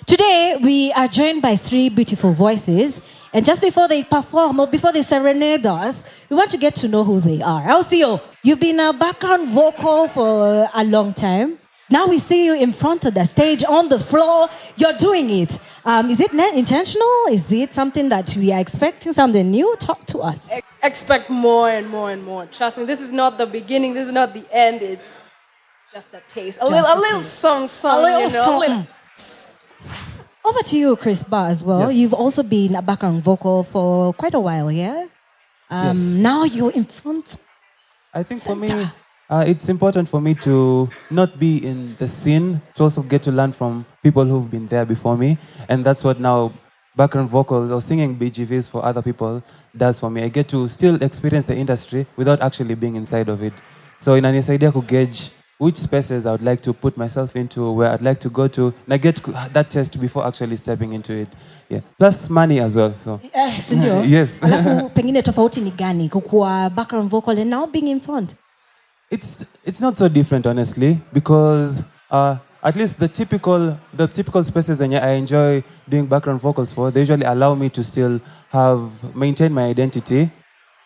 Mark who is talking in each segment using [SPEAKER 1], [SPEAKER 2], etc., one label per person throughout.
[SPEAKER 1] Today, we are joined by three beautiful voices. And just before they perform or before they serenade us, we want to get to know who they are. Elcio, you've been a background vocal for a long time. Now we see you in front of the stage, on the floor. You're doing it. Is it intentional? Is it something that we are expecting, something new? Talk to us.
[SPEAKER 2] Expect more and more and more. Trust me, this is not the beginning. This is not the end. It's just a taste. A little something.
[SPEAKER 1] Over to you, Chris Barr, as well. Yes. You've also been a background vocal for quite a while, yeah? Yes. Now you're in front.
[SPEAKER 3] I think for me, it's important for me to not be in the scene, to also get to learn from people who've been there before me. And that's what now background vocals or singing BGVs for other people does for me. I get to still experience the industry without actually being inside of it. So in an idea, I could gauge which spaces I would like to put myself into, where I'd like to go to, and I get that test before actually stepping into it. Yeah. Plus money as well. So. Yes.
[SPEAKER 1] Alafu pengine tofauti ni gani kukuwa background vocal and now being in front?
[SPEAKER 3] It's not so different, honestly, because at least the typical spaces that I enjoy doing background vocals for, they usually allow me to still maintain my identity,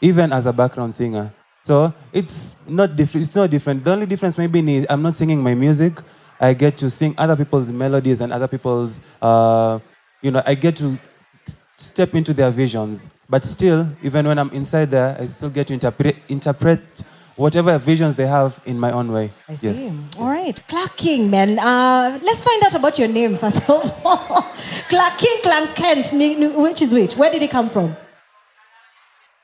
[SPEAKER 3] even as a background singer. So it's not different. The only difference maybe is I'm not singing my music. I get to sing other people's melodies and other people's, I get to step into their visions. But still, even when I'm inside there, I still get to interpret whatever visions they have in my own way.
[SPEAKER 1] I see. Yes. All right. Clark King, man. Let's find out about your name first of all. Clark King, Clark Kent, which is which? Where did it come from?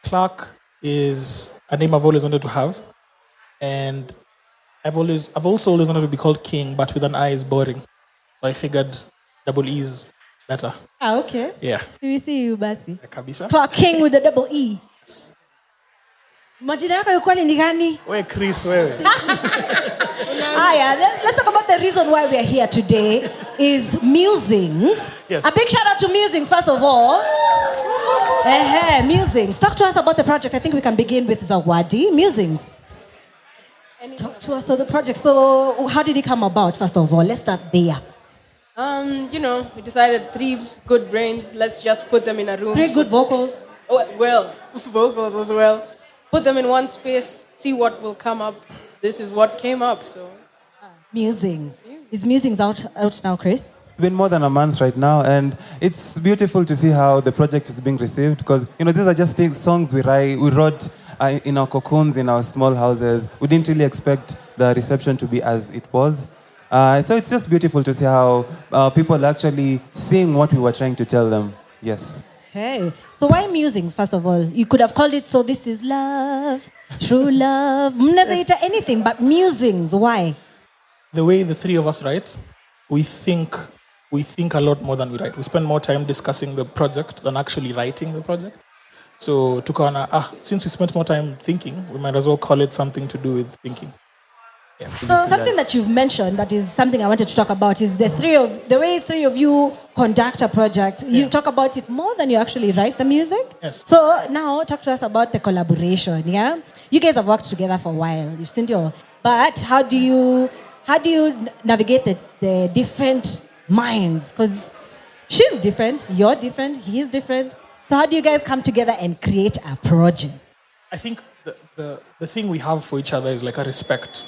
[SPEAKER 4] Clark is a name I've always wanted to have, and I've also always wanted to be called King, but with an I is boring, so I figured double E is better.
[SPEAKER 1] Okay.
[SPEAKER 4] Yeah.
[SPEAKER 1] We see you, Basi.
[SPEAKER 4] Kabisa.
[SPEAKER 1] Clark King with the double E. Yes. Majina yako yalikuwa ni gani?
[SPEAKER 4] Wewe Chris, wewe.
[SPEAKER 1] Let's talk about the reason why we are here today is Musings.
[SPEAKER 4] Yes.
[SPEAKER 1] A big shout out to Musings first of all. Musings. Talk to us about the project. I think we can begin with Zawadi. Musings. Talk to us about the project. So how did it come about first of all? Let's start there.
[SPEAKER 2] We decided 3 good brains. Let's just put them in a room.
[SPEAKER 1] 3 good vocals.
[SPEAKER 2] Vocals as well. Put them in one space, see what will come up. This is what came up, so.
[SPEAKER 1] Musings. Is Musings out now, Chris?
[SPEAKER 3] It's been more than a month right now, and it's beautiful to see how the project is being received, because, these are just songs we wrote in our cocoons, in our small houses. We didn't really expect the reception to be as it was. So it's just beautiful to see how people actually seeing what we were trying to tell them. Yes.
[SPEAKER 1] Hey, so why Musings, first of all? You could have called it So This Is Love, True Love, anything, but Musings, why?
[SPEAKER 4] The way the 3 of us write, we think a lot more than we write. We spend more time discussing the project than actually writing the project. So since we spent more time thinking, we might as well call it something to do with thinking. Yeah,
[SPEAKER 1] so something that you've mentioned that is something I wanted to talk about is the way 3 of you conduct a project. Yeah. You talk about it more than you actually write the music.
[SPEAKER 4] Yes.
[SPEAKER 1] So now talk to us about the collaboration. Yeah, you guys have worked together for a while. You've seen but how do you navigate the different minds? Because she's different, you're different, he's different. So how do you guys come together and create a project?
[SPEAKER 4] I think the thing we have for each other is like a respect.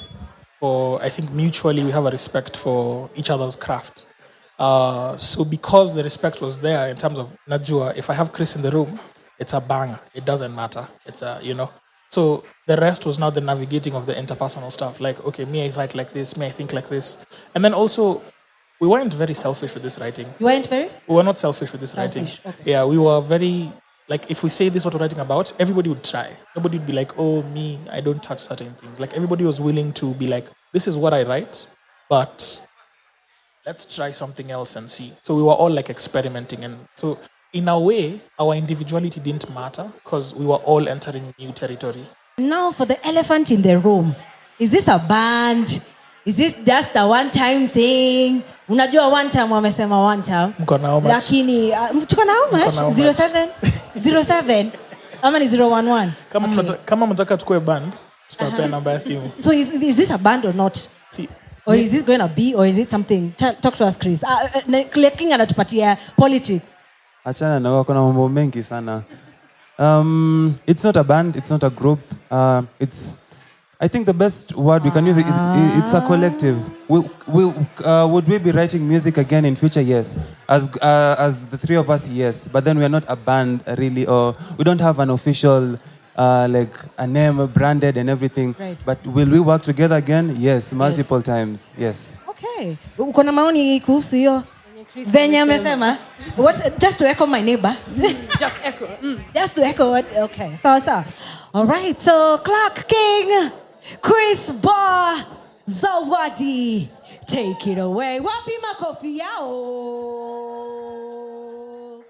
[SPEAKER 4] I think mutually we have a respect for each other's craft. So because the respect was there in terms of Najua, if I have Chris in the room, it's a banger. It doesn't matter. It's So the rest was now the navigating of the interpersonal stuff. Like, okay, me I write like this, me I think like this. And then also, we weren't very selfish with this writing.
[SPEAKER 1] You weren't very?
[SPEAKER 4] We were not selfish with this writing. Okay. Yeah, we were very... Like, if we say this is what we're writing about, everybody would try. Nobody would be like, oh, me, I don't touch certain things. Like, everybody was willing to be like, this is what I write, but let's try something else and see. So we were all, like, experimenting. And so, in a way, our individuality didn't matter because we were all entering new territory.
[SPEAKER 1] Now, for the elephant in the room, is this a band? Is this just a one-time thing? Unajua one time wamesema one time.
[SPEAKER 4] Mko na how much?
[SPEAKER 1] Lakini tuko na how much? 07 ama ni 011?
[SPEAKER 4] Kama mnataka tukue band, tutapea namba ya simu.
[SPEAKER 1] So is this a band or not?
[SPEAKER 4] See,
[SPEAKER 1] Or is it going to be, or is it something? Talk to us, Chris. Keeng anatupatia politics.
[SPEAKER 3] Achana na wako na mambo mengi sana. It's not a band, it's not a group. I think the best word we can use is it's a collective. Would we be writing music again in future? Yes. As the three of us, yes. But then we are not a band really, or we don't have an official like a name branded and everything.
[SPEAKER 1] Right.
[SPEAKER 3] But will we work together again? Yes, multiple times. Yes.
[SPEAKER 1] Okay. Uko na maoni kuhusu hiyo? Venye amesema. What? Just to echo my neighbor.
[SPEAKER 2] Just echo.
[SPEAKER 1] Just to echo what? Okay. So. All right. So Clark King, Chris Burr, Zawadi, take it away. Wapi makofi yao?